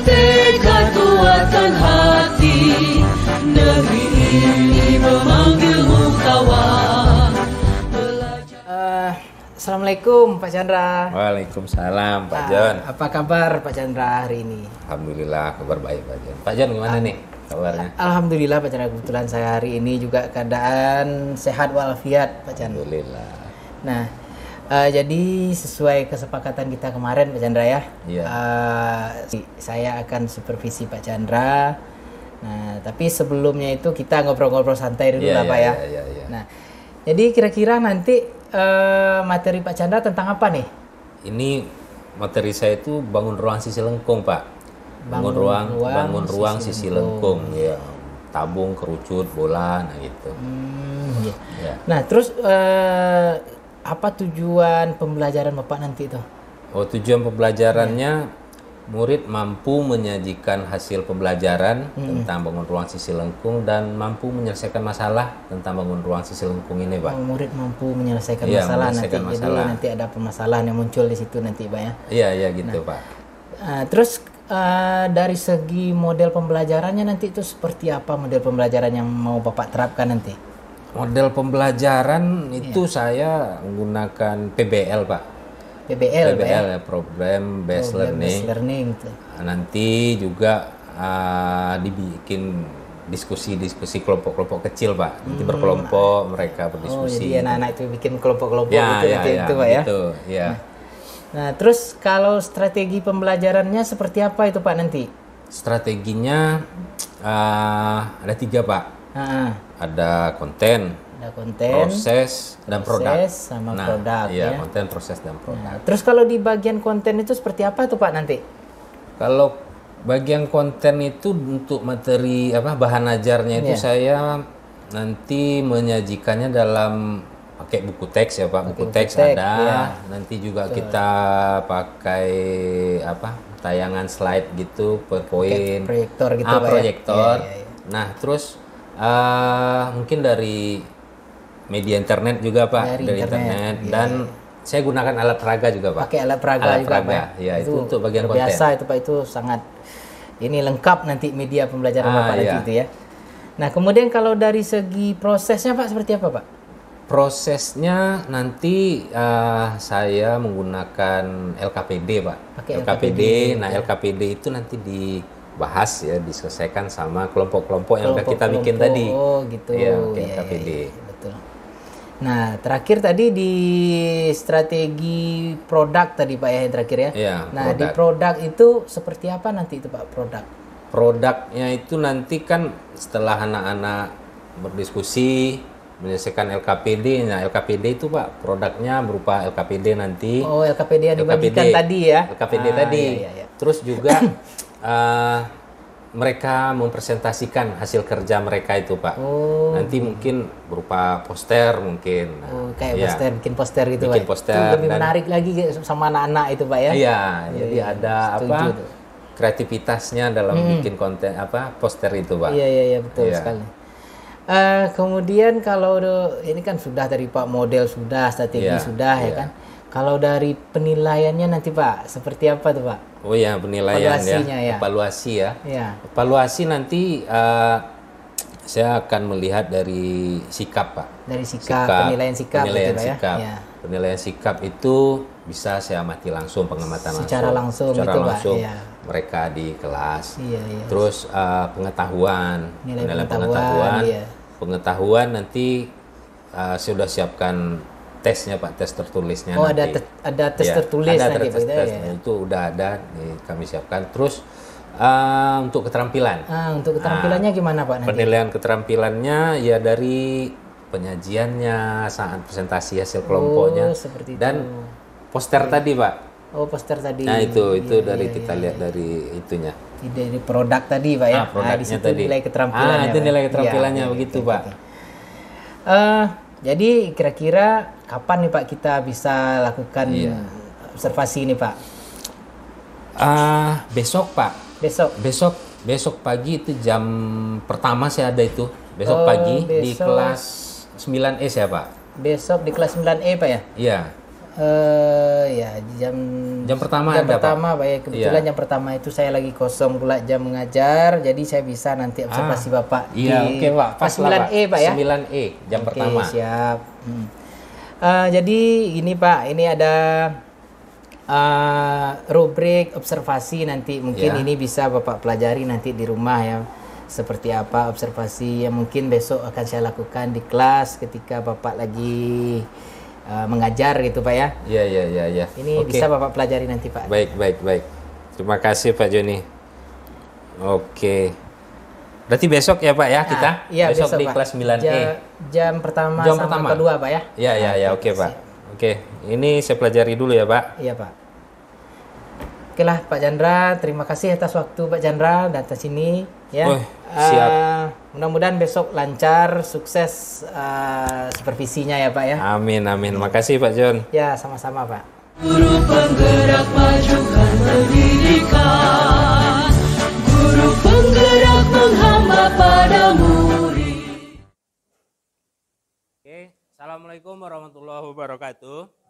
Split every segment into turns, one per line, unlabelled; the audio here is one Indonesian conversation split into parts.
tekad kuatkan hati, negeri ini memanggilmu kawan.
Assalamualaikum Pak Chandra.
Waalaikumsalam Pak John.
Apa kabar Pak Chandra hari ini?
Alhamdulillah kabar baik Pak John. Pak John gimana nih kabarnya?
Alhamdulillah Pak Chandra, kebetulan saya hari ini juga keadaan sehat walafiat Pak Chandra.
Alhamdulillah.
Nah, jadi sesuai kesepakatan kita kemarin Pak Chandra ya,
Iya.
Saya akan supervisi Pak Chandra. Nah, tapi sebelumnya itu kita ngobrol-ngobrol santai dulu
Iya,
lah Pak ya.
Iya.
Nah, jadi kira-kira nanti materi Pak Chandra tentang apa nih?
Ini materi saya itu bangun ruang sisi lengkung Pak. Bangun ruang sisi lengkung. Ya. Tabung, kerucut, bola, nah gitu.
Iya.
Ya.
Nah, terus apa tujuan pembelajaran Bapak nanti itu?
Oh, tujuan pembelajarannya murid mampu menyajikan hasil pembelajaran tentang bangun ruang sisi lengkung dan mampu menyelesaikan masalah tentang bangun ruang sisi lengkung ini, Pak.
Murid mampu menyelesaikan
Iya,
masalah
menyelesaikan
nanti.
masalah.
Jadi nanti ada permasalahan yang muncul di situ nanti, Pak ya.
Iya gitu, Pak.
Terus dari segi model pembelajarannya nanti itu seperti apa model pembelajaran yang mau Bapak terapkan nanti?
Model pembelajaran itu saya menggunakan PBL, Pak.
PBL
ya, Problem Based Learning.
Tuh.
Nanti juga dibikin diskusi kelompok-kelompok kecil, Pak. Nanti berkelompok mereka berdiskusi.
Jadi anak-anak itu bikin kelompok-kelompok
Ya,
itu Pak ya.
gitu, ya.
Nah, terus kalau strategi pembelajarannya seperti apa itu Pak nanti?
Strateginya ada 3, Pak. Ada konten, proses, dan produk.
Sama produk ya.
Konten, proses, dan produk.
Nah, terus kalau di bagian konten itu seperti apa tuh Pak nanti?
Kalau bagian konten itu untuk materi bahan ajarnya itu saya nanti menyajikannya dalam pakai buku teks ya Pak. Buku teks ada.
Ya.
Nanti juga kita pakai tayangan slide gitu, PowerPoint.
Proyektor gitu Pak.
Proyektor.
Ya.
Nah, terus mungkin dari media internet juga Pak, dari internet. Dan saya gunakan alat peraga juga Pak.
Pakai alat peraga juga Pak.
Ya, itu untuk bagian konten.
Biasa itu Pak, itu sangat lengkap nanti media pembelajaran Bapak nanti itu ya. Nah, kemudian kalau dari segi prosesnya Pak seperti apa Pak?
Prosesnya nanti saya menggunakan LKPD Pak.
Pakai
LKPD. Nah, LKPD itu nanti dibahas ya, diselesaikan sama kelompok-kelompok yang kita bikin tadi.
Oh gitu.
Iya, LKPD.
Betul. Nah, terakhir tadi di strategi produk tadi Pak ya, yang terakhir ya.
Iya,
nah, di produk itu seperti apa nanti itu Pak produk?
Produknya itu nanti kan setelah anak-anak berdiskusi menyelesaikan LKPD. Nah, LKPD itu Pak, produknya berupa LKPD nanti.
Oh, LKPD yang dibagikan tadi ya.
LKPD tadi.
Iya.
Terus juga mereka mempresentasikan hasil kerja mereka itu Pak. Nanti mungkin berupa poster mungkin.
Kayak bikin poster gitu
bikin
Pak.
Poster
itu lebih menarik lagi sama anak-anak itu Pak ya.
Iya, jadi ada
Setuju.
kreativitasnya dalam bikin konten poster itu Pak.
Iya betul sekali. Kemudian kalau ini kan sudah dari Pak model sudah, strategi sudah ya kan. Kalau dari penilaiannya nanti Pak seperti apa tuh Pak?
Oh ya, penilaian
Evaluasi ya.
Evaluasi nanti saya akan melihat dari sikap Pak.
Dari penilaian sikap. Ya.
Penilaian sikap itu bisa saya amati langsung, pengamatan
secara langsung Pak. Ya.
Mereka di kelas.
Iya.
Terus pengetahuan,
penilaian
pengetahuan nanti sudah siapkan tesnya Pak, tes tertulisnya.
Nanti. Ada tes tertulis
ada
nanti
tes itu udah ada kami siapkan. Terus untuk keterampilan.
Untuk keterampilannya gimana Pak nanti?
Penilaian keterampilannya ya dari penyajiannya, saat presentasi hasil kelompoknya,
seperti
dan poster tadi Pak.
Poster tadi.
Nah itu dari kita lihat dari itunya.
Dari produk tadi Pak ya.
Produknya
di situ
tadi.
Nilai keterampilannya.
Itu nilai keterampilannya begitu Pak.
Jadi kira-kira kapan nih Pak kita bisa lakukan observasi ini Pak?
Besok Pak. Besok pagi itu jam pertama saya ada itu. Besok pagi di kelas 9E saya Pak.
Besok di kelas 9E Pak ya?
Iya.
Ya
Jam pertama
jam
ada, Pak?
pertama Pak ya, kebetulan
Iya.
jam pertama itu saya lagi kosong pula jam mengajar, jadi saya bisa nanti observasi Bapak
Iya,
di
oke Pak. Pas lah,
9E Pak ya.
9E jam
Oke,
pertama.
siap. Jadi ini Pak, ini ada rubrik observasi nanti mungkin
Ya.
ini bisa Bapak pelajari nanti di rumah ya. Seperti apa observasi yang mungkin besok akan saya lakukan di kelas ketika Bapak lagi mengajar gitu Pak ya.
Iya, iya, iya, iya.
Ini
Oke.
bisa Bapak pelajari nanti Pak.
Baik, baik, baik. Terima kasih Pak Joni. Oke. Berarti besok ya Pak ya kita?
Iya,
besok di
Pak.
kelas 9E.
Jam pertama
Jam
sama
pertama?
kedua Pak ya.
Iya, iya, iya, oke Pak. Oke, ini saya pelajari dulu ya Pak.
Iya Pak. Oke lah Pak Chandra, terima kasih atas waktu Pak Chandra datang sini ya.
Oh, siap.
Mudah-mudahan besok lancar, sukses supervisinya ya Pak ya.
Amin, amin. Makasih Pak John.
Ya, sama-sama Pak.
Guru penggerak majukan pendidikan, guru penggerak menghamba pada murid.
Oke, Assalamualaikum warahmatullahi wabarakatuh.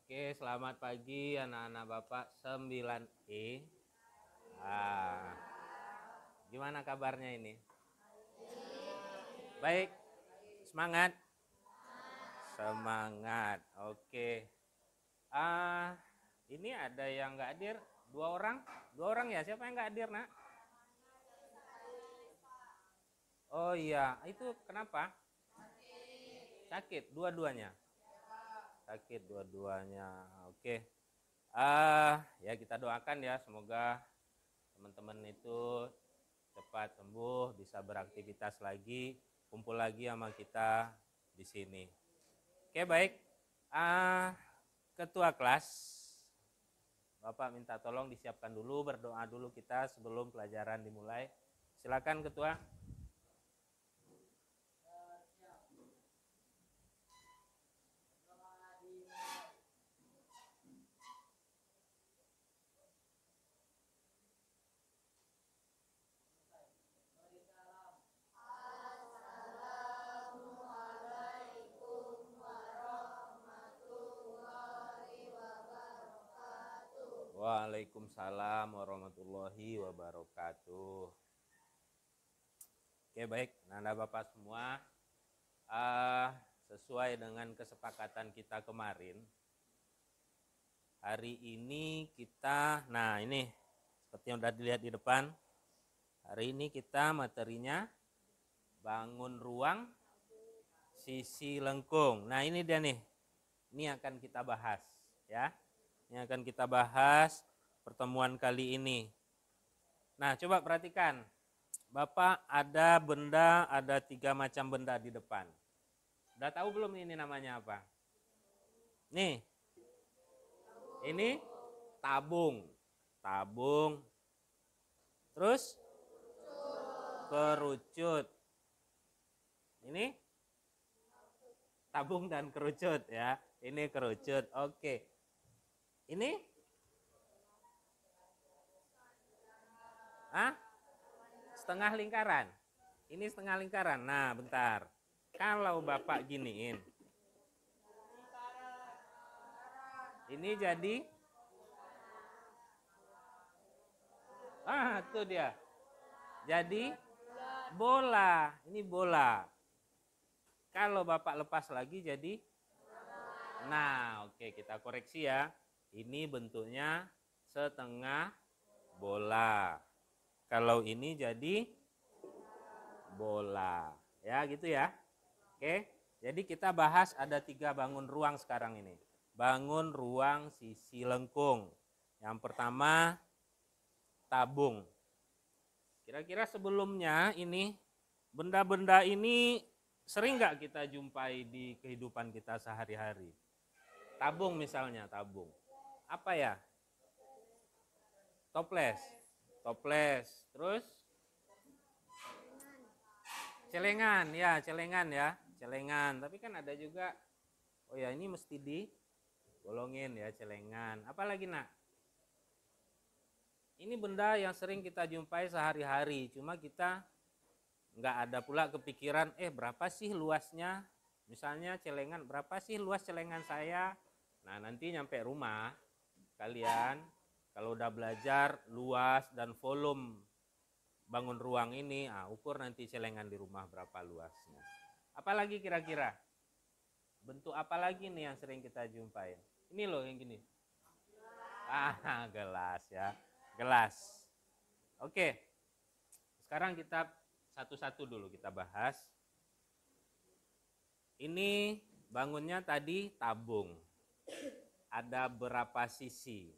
Oke, selamat pagi anak-anak Bapak 9E. Gimana kabarnya ini? Baik, semangat? Semangat, oke. Ini ada yang nggak hadir, 2 orang? 2 orang ya, siapa yang nggak hadir nak? Oh iya, itu kenapa? Sakit dua-duanya. Sakit dua-duanya. Oke. Ya kita doakan ya, semoga teman-teman itu cepat sembuh, bisa beraktivitas lagi, kumpul lagi sama kita di sini. Oke, baik. Ketua kelas, Bapak minta tolong disiapkan dulu, berdoa dulu kita sebelum pelajaran dimulai. Silakan Ketua. Waalaikumsalam warahmatullahi wabarakatuh. Oke, baik, Nanda Bapak semua, sesuai dengan kesepakatan kita kemarin, hari ini kita, nah ini seperti yang sudah dilihat di depan, hari ini kita materinya bangun ruang sisi lengkung. Nah ini dia nih, ini akan kita bahas ya. Ini akan kita bahas pertemuan kali ini. Nah, coba perhatikan. Bapak ada benda, ada 3 macam benda di depan. Udah tahu belum ini namanya apa? Nih. Ini tabung. Tabung. Terus kerucut. Ini tabung dan kerucut ya. Ini kerucut. Oke. Ini? Setengah lingkaran. Ini setengah lingkaran. Nah, bentar. Kalau Bapak giniin. Ini jadi? Itu dia. Jadi bola. Ini bola. Kalau Bapak lepas lagi jadi? Nah, oke, kita koreksi ya. Ini bentuknya setengah bola. Kalau ini jadi bola. Ya gitu ya. Oke. Jadi kita bahas ada 3 bangun ruang sekarang ini. Bangun ruang sisi lengkung. Yang pertama tabung. Kira-kira sebelumnya ini benda-benda ini sering nggak kita jumpai di kehidupan kita sehari-hari? Tabung misalnya, tabung. Apa ya? Toples. Toples. Terus? Celengan, ya celengan ya. Celengan. Tapi kan ada juga, oh ya ini mesti digolongin ya celengan. Apa lagi nak? Ini benda yang sering kita jumpai sehari-hari. Cuma kita nggak ada pula kepikiran berapa sih luasnya, misalnya celengan, berapa sih luas celengan saya. Nah nanti nyampe rumah kalian kalau udah belajar luas dan volume bangun ruang ini, ukur nanti celengan di rumah berapa luasnya. Apalagi kira-kira bentuk apa lagi nih yang sering kita jumpain? Ini loh yang gini. Gelas ya, gelas. Oke, sekarang kita satu-satu dulu kita bahas. Ini bangunnya tadi tabung. Ada berapa sisi?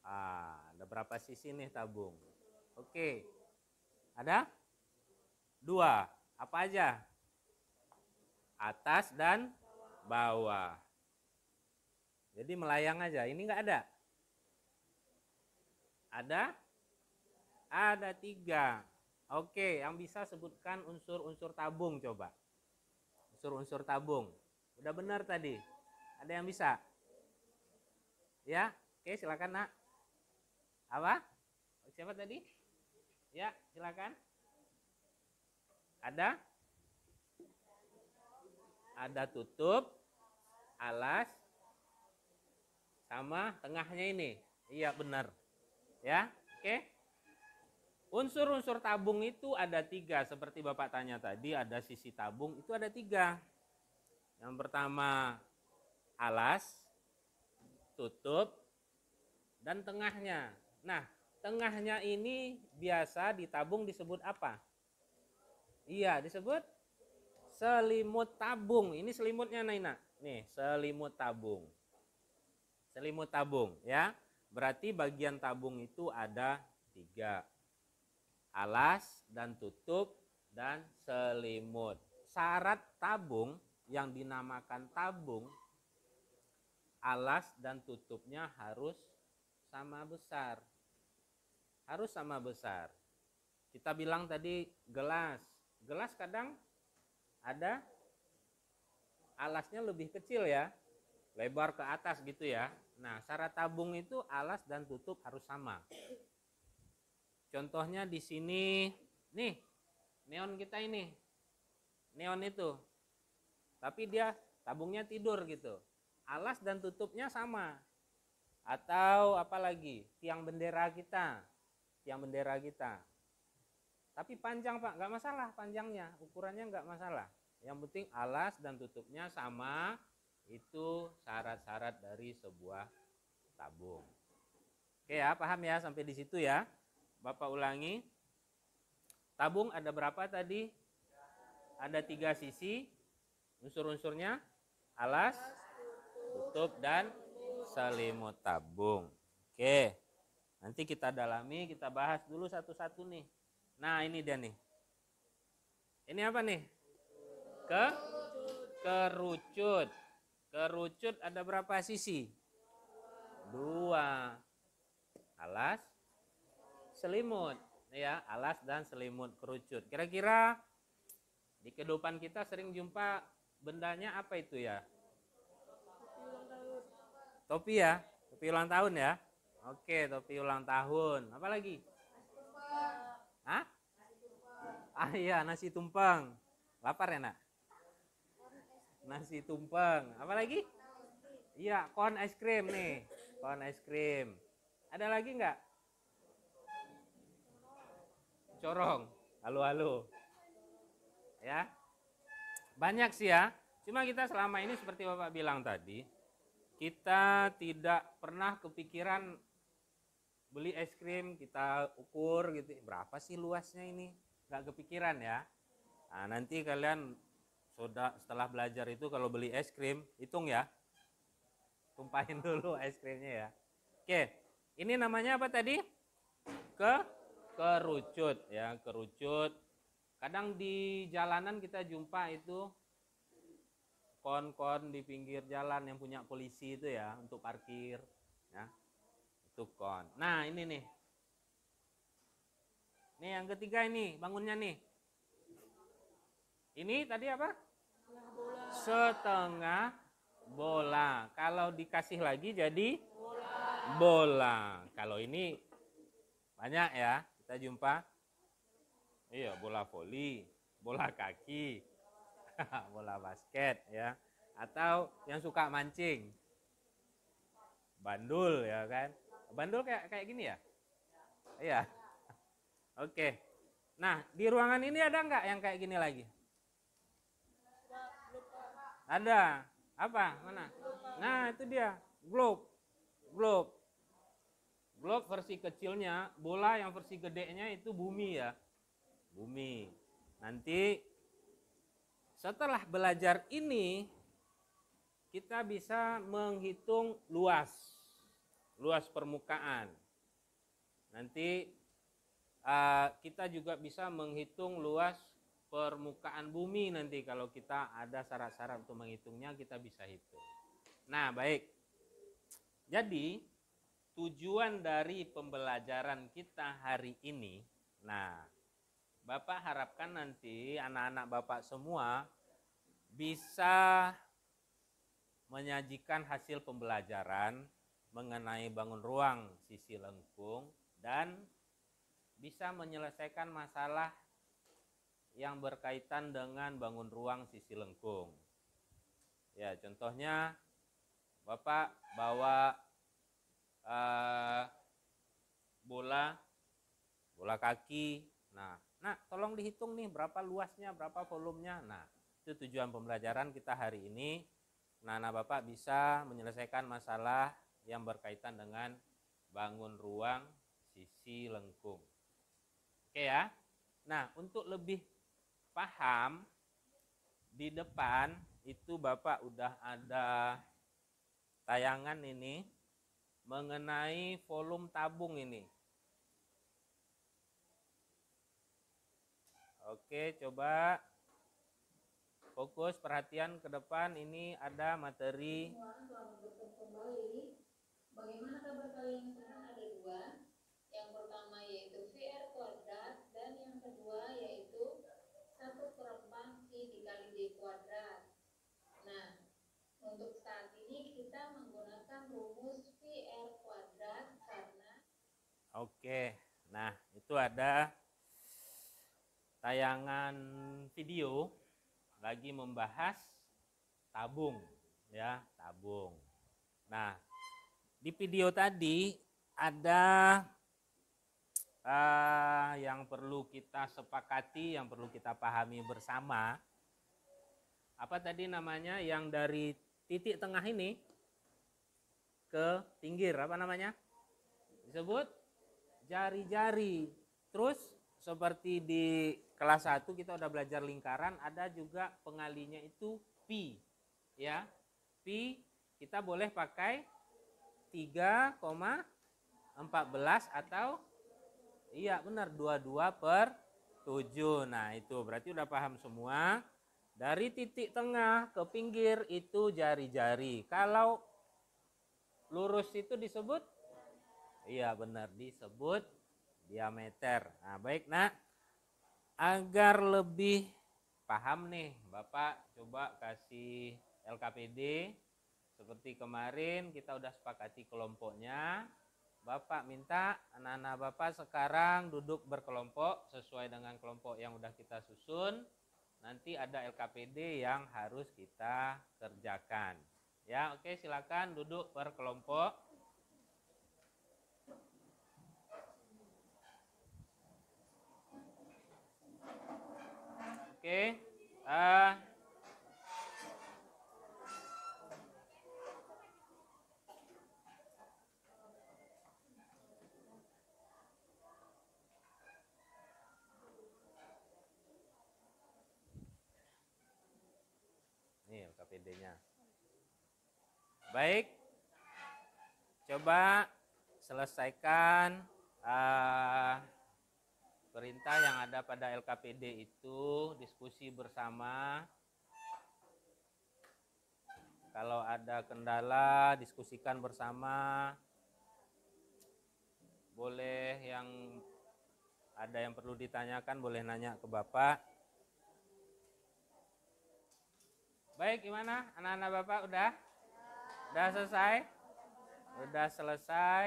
Ada berapa sisi nih tabung? Oke, ada 2. Apa aja? Atas dan bawah. Jadi melayang aja. Ini nggak ada. Ada 3. Oke, yang bisa sebutkan unsur-unsur tabung coba. Unsur-unsur tabung. Udah benar tadi. Ada yang bisa? Ya, oke silakan nak. Apa? Siapa tadi? Ya, silakan. Ada tutup, alas, sama tengahnya ini. Iya benar. Ya, oke. Unsur-unsur tabung itu ada 3. Seperti Bapak tanya tadi, ada sisi tabung itu ada 3. Yang pertama alas, tutup, dan tengahnya. Nah, tengahnya ini biasa di tabung disebut apa? Iya, disebut selimut tabung. Ini selimutnya Naina. Nih, selimut tabung. Selimut tabung ya. Berarti bagian tabung itu ada 3. Alas dan tutup dan selimut. Syarat tabung yang dinamakan tabung, alas dan tutupnya harus sama besar. Harus sama besar. Kita bilang tadi gelas. Gelas kadang ada alasnya lebih kecil ya. Lebar ke atas gitu ya. Nah, syarat tabung itu alas dan tutup harus sama. Contohnya di sini, nih, neon kita ini. Neon itu. Tapi dia tabungnya tidur gitu. Alas dan tutupnya sama. Atau apalagi tiang bendera kita. Tiang bendera kita. Tapi panjang Pak, nggak masalah panjangnya. Ukurannya nggak masalah. Yang penting alas dan tutupnya sama. Itu syarat-syarat dari sebuah tabung. Oke ya, paham ya sampai di situ ya. Bapak ulangi. Tabung ada berapa tadi? Ada 3 sisi. Unsur-unsurnya alas, tutup, dan selimut tabung. Oke. Nanti kita dalami, kita bahas dulu satu-satu nih. Nah, ini dia nih. Ini apa nih? Kerucut. Kerucut ada berapa sisi? 2. Alas, selimut. Ya, alas dan selimut kerucut. Kira-kira di kehidupan kita sering jumpa bendanya apa itu ya? Topi ya? Topi ulang tahun ya? Oke, topi ulang tahun. Apa lagi? Hah? Iya, nasi tumpeng. Lapar ya, Nak? Nasi tumpeng. Apa lagi? Iya, kon es krim nih. Kon es krim. Ada lagi nggak? Corong. Halo-halo. Ya. Banyak sih ya. Cuma kita selama ini seperti Bapak bilang tadi, kita tidak pernah kepikiran beli es krim, kita ukur gitu. Berapa sih luasnya ini? Nggak kepikiran ya. Nah, nanti kalian setelah belajar itu kalau beli es krim, hitung ya. Tumpahin dulu es krimnya ya. Oke, ini namanya apa tadi? Kerucut ya, kerucut. Kadang di jalanan kita jumpa itu kon-kon di pinggir jalan yang punya polisi itu ya, untuk parkir ya. Itu kon. Nah, ini nih. Nih yang ketiga ini, bangunnya nih. Ini tadi apa? Setengah bola. Kalau dikasih lagi jadi bola. Kalau ini banyak ya, kita jumpa Iya, bola voli, bola kaki, bola basket ya. Atau yang suka mancing. Bandul ya kan. Bandul kayak gini ya? Iya. Oke. Nah, di ruangan ini ada nggak yang kayak gini lagi? Ada. Apa? Mana? Nah, itu dia. Globe. Globe. Globe versi kecilnya, bola yang versi gedenya itu bumi ya. Bumi. Nanti setelah belajar ini, kita bisa menghitung luas permukaan. Nanti kita juga bisa menghitung luas permukaan bumi nanti kalau kita ada syarat-syarat untuk menghitungnya kita bisa hitung. Nah, baik. Jadi, tujuan dari pembelajaran kita hari ini, nah, Bapak harapkan nanti anak-anak Bapak semua bisa menyajikan hasil pembelajaran mengenai bangun ruang sisi lengkung dan bisa menyelesaikan masalah yang berkaitan dengan bangun ruang sisi lengkung. Ya, contohnya Bapak bawa bola kaki. Nah, tolong dihitung nih berapa luasnya, berapa volumenya. Nah, itu tujuan pembelajaran kita hari ini. Nah, Bapak bisa menyelesaikan masalah yang berkaitan dengan bangun ruang sisi lengkung. Oke ya. Nah, untuk lebih paham, di depan itu Bapak udah ada tayangan ini mengenai volume tabung ini. Oke, coba fokus perhatian ke depan, ini ada materi.
Selamat bertemu kembali. Bagaimana kabar kalian sekarang? Ada dua. Yang pertama yaitu VR kuadrat dan yang kedua yaitu 1/4 I dikali D kuadrat. Nah, untuk saat ini kita menggunakan rumus VR kuadrat karena
Oke, nah itu ada tayangan video lagi membahas tabung ya, tabung. Nah, di video tadi ada yang perlu kita sepakati, yang perlu kita pahami bersama. Apa tadi namanya yang dari titik tengah ini ke pinggir, apa namanya? Disebut jari-jari. Terus seperti di kelas 1 kita udah belajar lingkaran, ada juga pengalinya itu pi. Ya. Pi kita boleh pakai 3,14 atau iya benar 22/7. Nah, itu berarti udah paham semua. Dari titik tengah ke pinggir itu jari-jari. Kalau lurus itu disebut? Iya benar, disebut diameter. Nah, baik nak. Agar lebih paham nih, Bapak coba kasih LKPD. Seperti kemarin kita udah sepakati kelompoknya. Bapak minta anak-anak Bapak sekarang duduk berkelompok sesuai dengan kelompok yang udah kita susun. Nanti ada LKPD yang harus kita kerjakan. Ya, oke, silakan duduk berkelompok. Oke. Ini LKPD-nya. Baik. Coba selesaikan perintah yang ada pada LKPD itu, diskusi bersama. Kalau ada kendala, diskusikan bersama. Boleh yang ada yang perlu ditanyakan, boleh nanya ke Bapak. Baik, gimana? Anak-anak Bapak udah? Udah selesai? Udah selesai.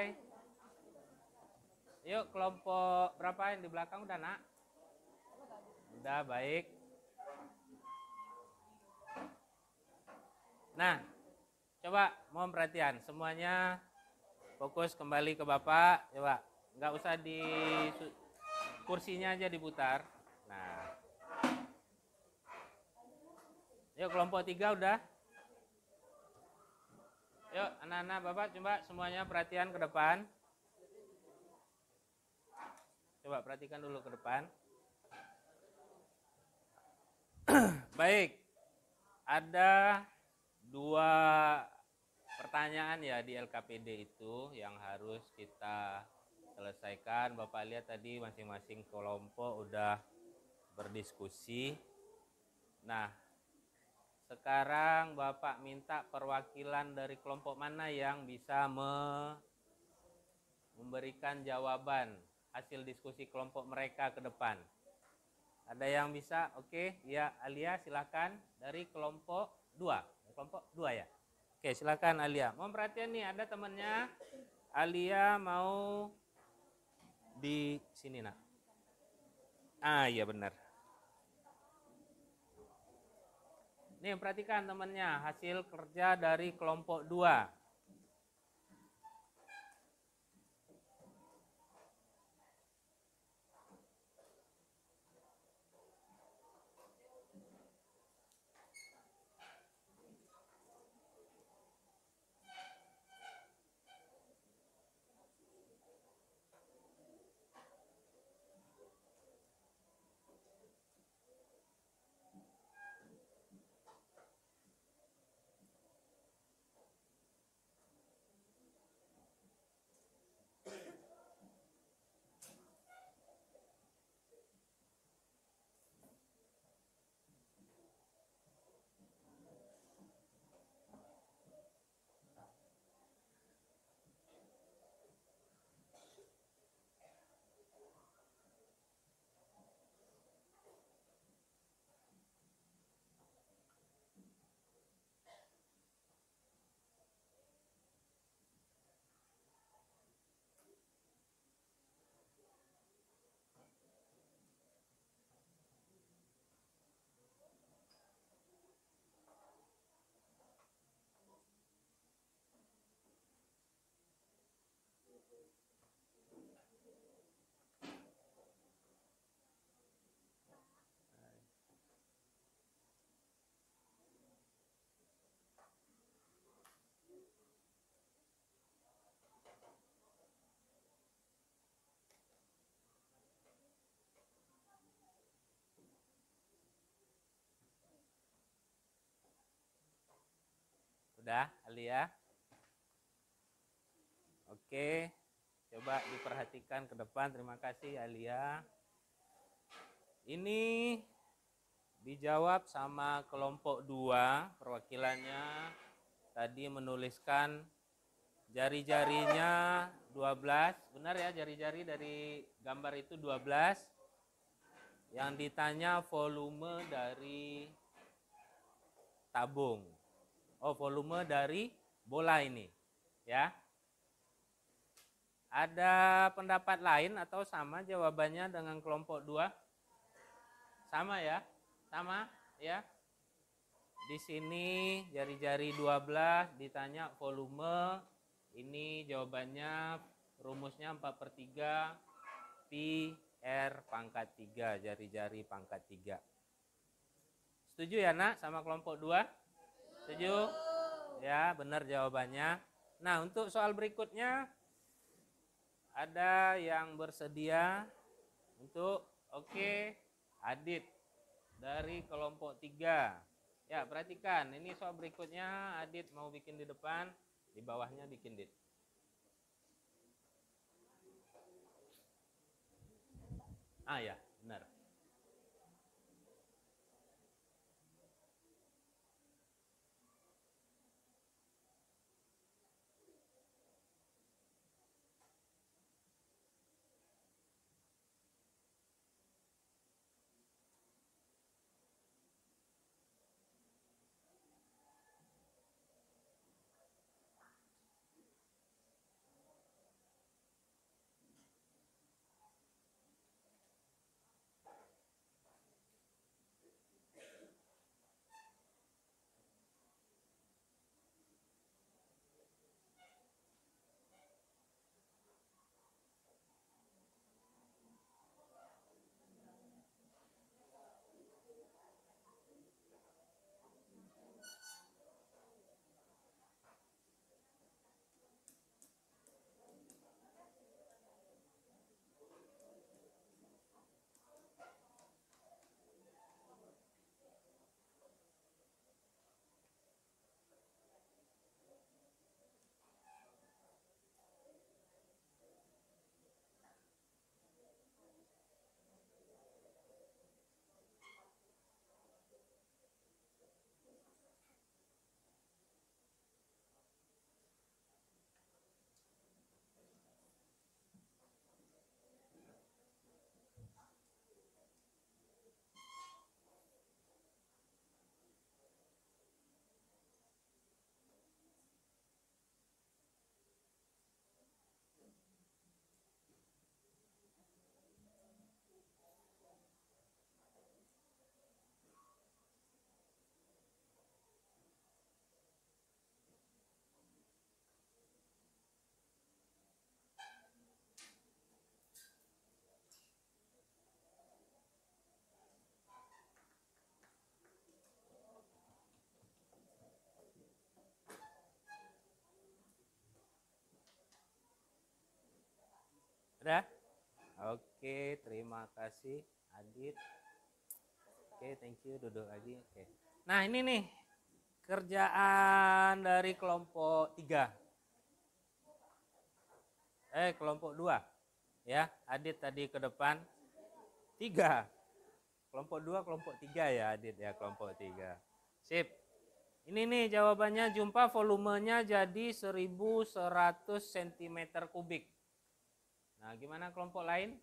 Yuk, kelompok berapa yang di belakang udah, Nak? Udah baik. Nah, coba mohon perhatian. Semuanya fokus kembali ke Bapak. Coba, nggak usah di kursinya aja diputar. Nah, yuk kelompok 3 udah. Yuk anak-anak Bapak coba semuanya perhatian ke depan. Coba perhatikan dulu ke depan. Baik, ada 2 pertanyaan ya di LKPD itu yang harus kita selesaikan. Bapak lihat tadi masing-masing kelompok udah berdiskusi. Nah, sekarang Bapak minta perwakilan dari kelompok mana yang bisa memberikan jawaban hasil diskusi kelompok mereka ke depan. Ada yang bisa? Oke, ya Alia silakan dari kelompok 2. Kelompok 2 ya. Oke, silakan Alia. Mau perhatian nih, ada temannya Alia mau di sini nak. Ah iya benar. Nih perhatikan temannya hasil kerja dari kelompok 2. Udah, Alia? Oke, coba diperhatikan ke depan. Terima kasih, Alia. Ini dijawab sama kelompok 2. Perwakilannya tadi menuliskan jari-jarinya 12. Benar ya, jari-jari dari gambar itu 12. Yang ditanya volume dari tabung. Oh, volume dari bola ini, ya. Ada pendapat lain atau sama jawabannya dengan kelompok 2? Sama ya? Sama, ya. Di sini jari-jari 12 ditanya volume. Ini jawabannya rumusnya 4/3 pi R pangkat 3, jari-jari pangkat 3. Setuju ya nak sama kelompok 2? Setuju? Ya, benar jawabannya. Nah, untuk soal berikutnya ada yang bersedia untuk Adit dari kelompok 3. Ya, perhatikan. Ini soal berikutnya Adit mau bikin di depan, di bawahnya bikin Dit. Ah ya, benar. Udah? Oke, terima kasih Adit. Oke, thank you. Duduk lagi. Oke. Nah, ini nih kerjaan dari kelompok 3. Kelompok 2. Ya, Adit tadi ke depan. 3. Kelompok 2, kelompok 3 ya Adit ya, kelompok 3. Sip. Ini nih jawabannya, jumpa volumenya jadi 1100 cm kubik. Nah, gimana kelompok lain?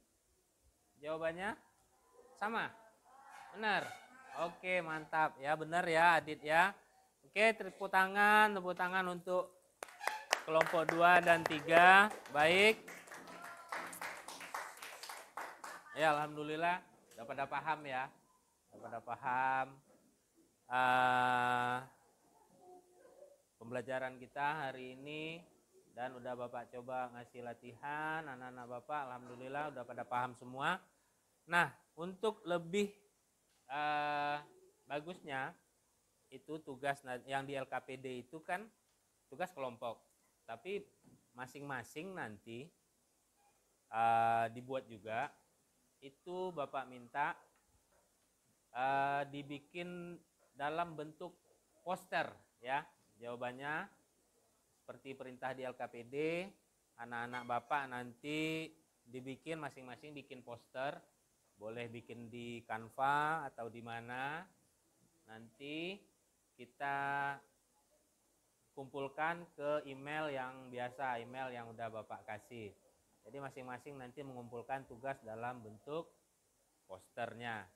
Jawabannya sama? Benar? Oke, mantap. Ya, benar ya Adit ya. Oke, tepuk tangan untuk kelompok 2 dan 3. Baik. Ya, alhamdulillah udah pada paham ya. Udah pada paham pembelajaran kita hari ini, dan udah Bapak coba ngasih latihan anak-anak Bapak, alhamdulillah udah pada paham semua. Nah, untuk lebih bagusnya itu tugas yang di LKPD itu kan tugas kelompok, tapi masing-masing nanti dibuat juga. Itu Bapak minta dibikin dalam bentuk poster ya. Jawabannya seperti perintah di LKPD, anak-anak Bapak nanti dibikin masing-masing bikin poster, boleh bikin di Canva atau di mana. Nanti kita kumpulkan ke email yang biasa, email yang udah Bapak kasih. Jadi masing-masing nanti mengumpulkan tugas dalam bentuk posternya.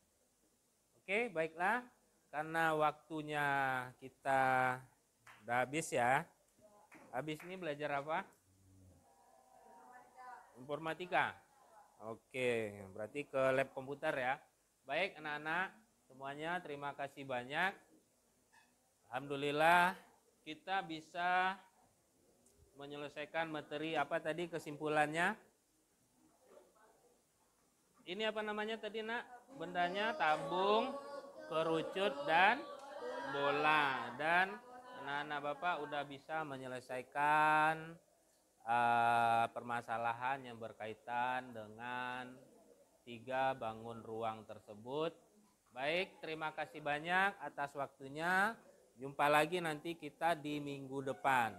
Oke, baiklah. Karena waktunya kita udah habis ya. Habis ini belajar apa? Informatika. Oke, berarti ke lab komputer ya. Baik anak-anak, semuanya terima kasih banyak. Alhamdulillah kita bisa menyelesaikan materi apa tadi kesimpulannya. Ini apa namanya tadi nak? Bendanya tabung, kerucut, dan bola. Dan anak-anak Bapak udah bisa menyelesaikan permasalahan yang berkaitan dengan 3 bangun ruang tersebut. Baik, terima kasih banyak atas waktunya. Jumpa lagi nanti kita di minggu depan.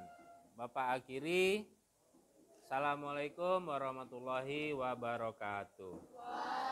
Bapak akhiri. Assalamualaikum warahmatullahi wabarakatuh.